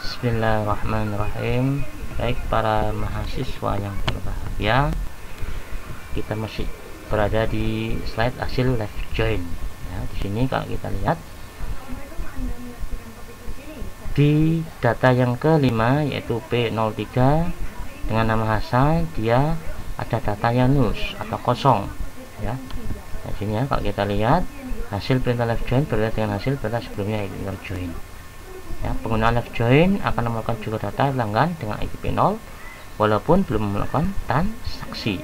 Bismillahirrahmanirrahim. Baik para mahasiswa yang berbahagia, kita masih berada di slide hasil left join. Ya, di sini kalau kita lihat di data yang kelima yaitu P03 dengan nama Hasan, dia ada data yang nus atau kosong. Ya, di sini ya, kalau kita lihat hasil perintah left join berbeda dengan hasil perintah sebelumnya yaitu inner join. Ya, penggunaan left join akan melakukan juga data pelanggan dengan ID P0 walaupun belum melakukan transaksi.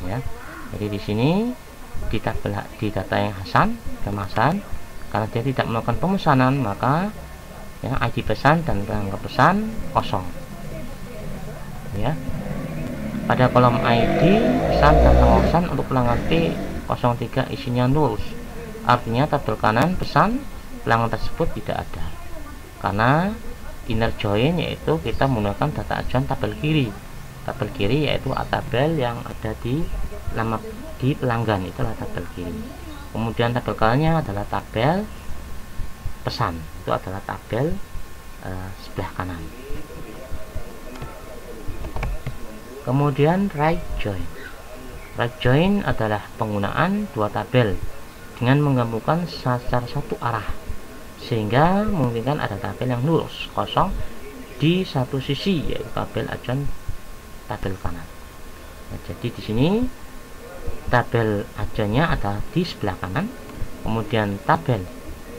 Ya, jadi di sini di data yang Hasan, karena dia tidak melakukan pemesanan, maka ya, ID pesan dan pelanggan pesan kosong. Ya, pada kolom ID pesan dan pesan untuk pelanggan P03 isinya null, artinya tabel kanan pesan pelanggan tersebut tidak ada. Karena inner join yaitu kita menggunakan data ajuan tabel kiri. Tabel kiri yaitu tabel yang ada di pelanggan, itulah tabel kiri. Kemudian tabel kanannya adalah tabel pesan, itu adalah tabel sebelah kanan. Kemudian right join. Right join adalah penggunaan dua tabel dengan menggabungkan secara satu arah, sehingga memungkinkan ada tabel yang lurus kosong di satu sisi, yaitu tabel ajuan tabel kanan. Nah, jadi di sini tabel ajuannya adalah di sebelah kanan, kemudian tabel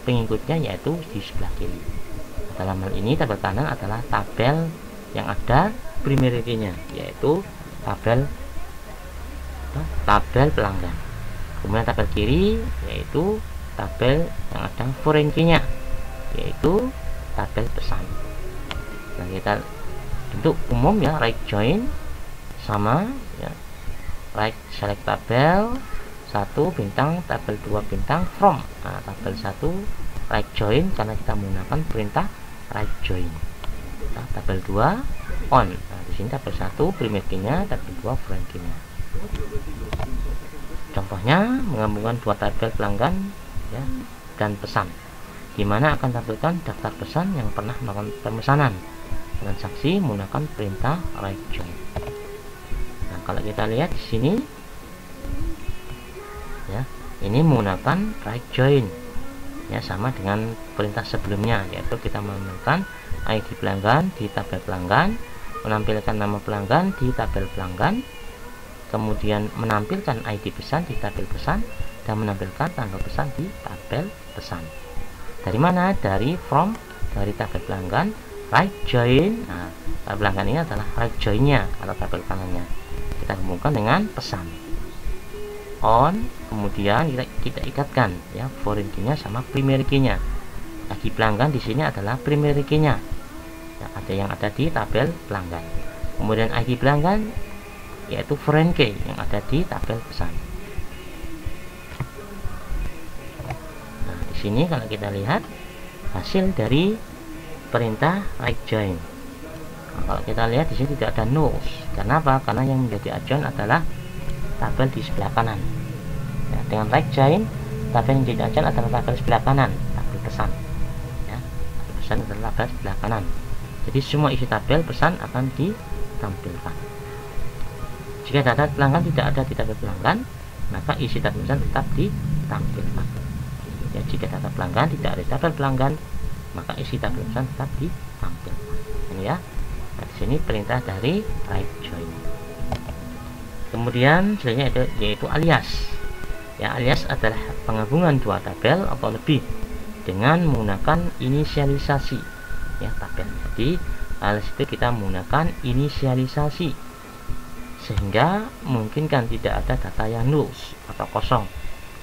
pengikutnya yaitu di sebelah kiri. Dalam hal ini tabel kanan adalah tabel yang ada primary key-nya, yaitu tabel pelanggan. Kemudian tabel kiri yaitu tabel yang ada foreign key-nya, yaitu tabel pesan. Nah, kita bentuk umum ya, right join sama ya, right select tabel 1 bintang, tabel 2 bintang from. Nah, tabel 1 right join karena kita menggunakan perintah right join. Nah, tabel 2 on. Nah, di sini tabel 1 primary key-nya, tabel 2 foreign key-nya. Contohnya menggabungkan dua tabel pelanggan ya dan pesan, di mana akan tampilkan daftar pesan yang pernah melakukan pemesanan transaksi menggunakan perintah right join. Nah, kalau kita lihat di sini ya, ini menggunakan right join ya, sama dengan perintah sebelumnya, yaitu kita menemukan ID pelanggan di tabel pelanggan, menampilkan nama pelanggan di tabel pelanggan, kemudian menampilkan ID pesan di tabel pesan, dan menampilkan tanggal pesan di tabel pesan. Dari mana? Dari from, dari tabel pelanggan right join. Nah, tabel pelanggan ini adalah right joinnya atau tabel kanannya. Kita hubungkan dengan pesan on, kemudian kita ikatkan ya foreign key-nya sama primary key-nya. ID pelanggan di sini adalah primary key-nya. Ya, ada yang ada di tabel pelanggan. Kemudian ID pelanggan yaitu foreign key yang ada di tabel pesan. Nah, di sini kalau kita lihat hasil dari perintah right join. Nah, kalau kita lihat di sini tidak ada nulls. Karena apa? Karena yang menjadi ajuan adalah tabel di sebelah kanan. Ya, dengan right join, tabel yang menjadi ajuan adalah tabel sebelah kanan, tabel pesan. Ya, tabel pesan adalah tabel sebelah kanan. Jadi semua isi tabel pesan akan ditampilkan. Jika data pelanggan tidak ada di tabel pelanggan, maka isi tabel pesan tetap ditampilkan. Ya, jika data pelanggan tidak ada di tabel pelanggan, maka isi tabel pesan tetap ditampilkan. Ini ya. Nah, di sini perintah dari right join. Kemudian selanjutnya yaitu alias. Ya, alias adalah penggabungan dua tabel atau lebih dengan menggunakan inisialisasi ya tabel. Jadi alias itu kita menggunakan inisialisasi, sehingga memungkinkan tidak ada data yang nulls atau kosong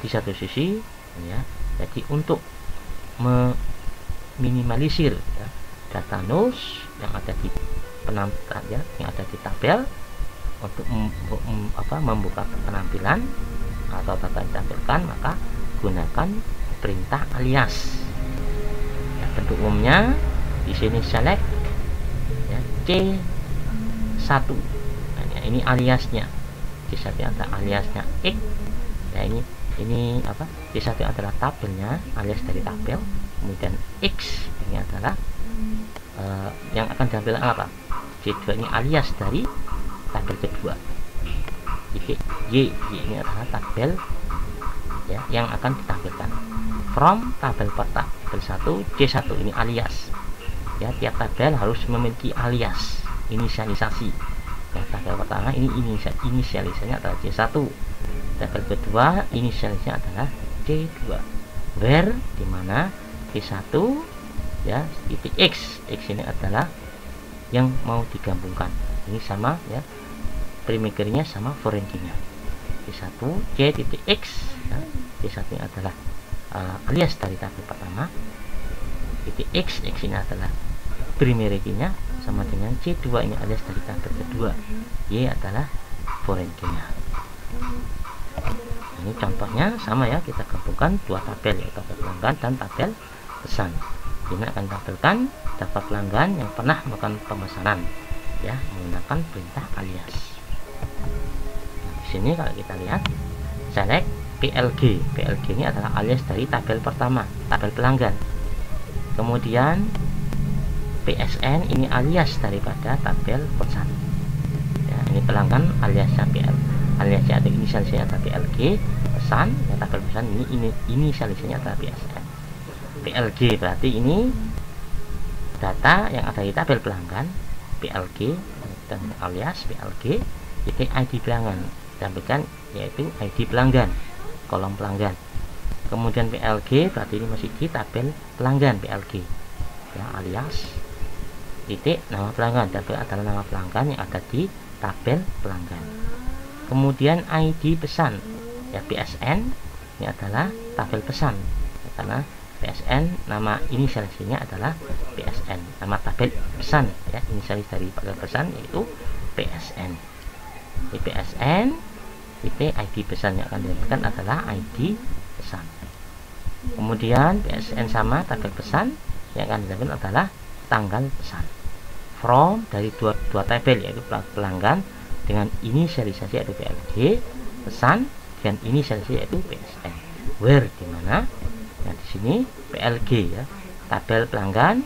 di satu sisi ya. Jadi untuk meminimalisir ya, data nulls yang ada di penampilan ya, yang ada di tabel, untuk membuka penampilan atau data yang ditampilkan, maka gunakan perintah alias ya, bentuk umumnya di sini select ya, C1. Ini aliasnya, C1 ada aliasnya X ya, ini apa, C1 adalah tabelnya, alias dari tabel, kemudian X ini adalah adalah yang akan ditampilkan apa? C2 ini alias dari tabel kedua. Titik Y ini adalah tabel ya yang akan ditampilkan. From tabel pertama, tabel 1 C1 ini alias. Ya, tiap tabel harus memiliki alias, inisialisasi. Ya, tabel pertama ini inisialisasinya adalah C1. Tabel kedua inisialisasinya adalah C2. Where dimana C1 ya titik X ini adalah yang mau digabungkan. Ini sama ya, primernya sama foreign key-nya. C1 C titik X ya, C1 ini adalah alias dari tabel pertama. Titik X ini adalah primary key-nya, sama dengan C2 ini alias dari tabel kedua. Y adalah foreign key-nya. Ini contohnya sama ya, kita gabungkan dua tabel, yaitu tabel pelanggan dan tabel pesan. Ini akan tampilkan daftar pelanggan yang pernah melakukan pemesanan ya menggunakan perintah alias. Nah, di sini kalau kita lihat select PLG. PLG ini adalah alias dari tabel pertama, tabel pelanggan. Kemudian PSN ini alias daripada tabel pesan. Ya, ini pelanggan aliasnya PL, aliasnya ada inisialisasinya adalah PLG. Pesan ya, tabel pesan ini inisialisasinya adalah PSN. PLG berarti ini data yang ada di tabel pelanggan PLG dan alias PLG itu ID pelanggan tampilkan yaitu ID pelanggan, kolom pelanggan. Kemudian PLG berarti ini masih di tabel pelanggan PLG ya, alias titik nama pelanggan, tabel adalah nama pelanggan yang ada di tabel pelanggan. Kemudian ID pesan ya, PSN ini adalah tabel pesan ya, karena PSN nama inisialisasinya adalah PSN, nama tabel pesan ya, inisialis dari tabel pesan yaitu PSN. Di PSN ID pesan yang akan diberikan adalah ID pesan. Kemudian PSN sama tabel pesan yang akan diberikan adalah tanggal pesan. From dari dua tabel yaitu pelanggan dengan inisialisasi yaitu PLG, pesan dengan inisialisasi yaitu PSN. Where dimana nah di sini PLG ya, tabel pelanggan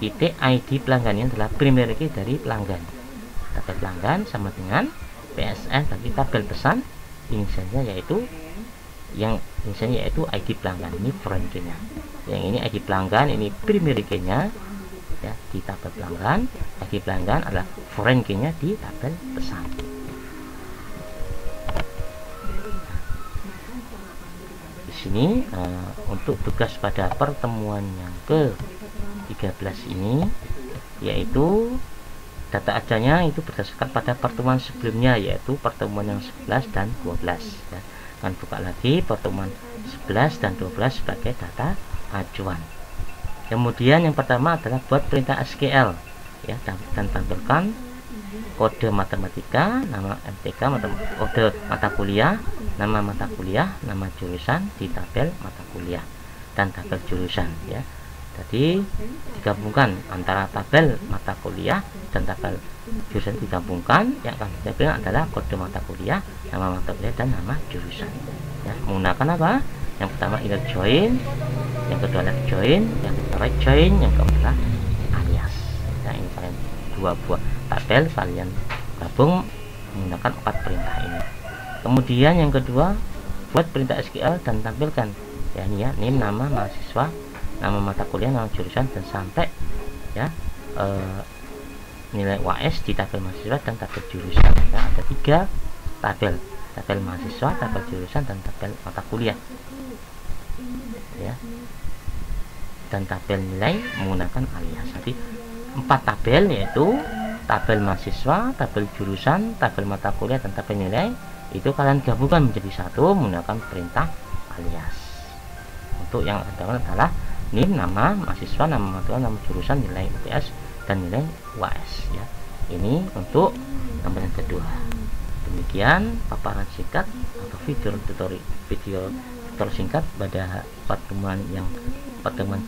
titik ID pelanggannya adalah primary key dari pelanggan. Tabel pelanggan sama dengan PSN bagi tabel pesan inisialnya yaitu ID pelanggan, ini foreign key-nya. Yang ini ID pelanggan, ini primary key-nya ya di tabel pelanggan. ID pelanggan adalah foreign key-nya di tabel pesan. Sini untuk tugas pada pertemuan yang ke-13 ini yaitu data adanya itu berdasarkan pada pertemuan sebelumnya yaitu pertemuan yang 11 dan 12 ya. Akan buka lagi pertemuan 11 dan 12 sebagai data acuan. Kemudian yang pertama adalah buat perintah SQL ya, dan tampilkan kode matematika, nama MTK, kode mata kuliah, nama mata kuliah, nama jurusan di tabel mata kuliah dan tabel jurusan ya. Jadi digabungkan antara tabel mata kuliah dan tabel jurusan digabungkan, yang akan ditampilkan adalah kode mata kuliah, nama mata kuliah dan nama jurusan ya. Menggunakan apa? Yang pertama inner join, yang kedua left join, yang ketiga right join, yang keempat alias. Nah, ini kalian dua buah tabel kalian gabung menggunakan 4 perintah ini. Kemudian yang kedua buat perintah SQL dan tampilkan ya, ini ya, name nama mahasiswa, nama mata kuliah, nama jurusan dan sampai ya nilai UAS di tabel mahasiswa dan tabel jurusan ya. Ada 3 tabel mahasiswa, tabel jurusan dan tabel mata kuliah ya, dan tabel nilai menggunakan alias. Jadi 4 tabel yaitu tabel mahasiswa, tabel jurusan, tabel mata kuliah dan tabel nilai itu kalian gabungkan menjadi satu menggunakan perintah alias. Untuk yang adalah name nama mahasiswa, nama mata kuliah, nama jurusan, nilai UTS dan nilai UAS ya. Ini untuk gambaran kedua. Demikian paparan singkat atau video tutorial singkat pada pertemuan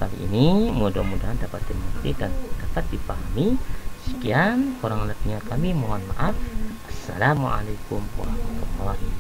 kali ini. Mudah-mudahan dapat dimengerti dan dapat dipahami. Sekian, kurang lebihnya kami mohon maaf. Assalamualaikum warahmatullahi wabarakatuh.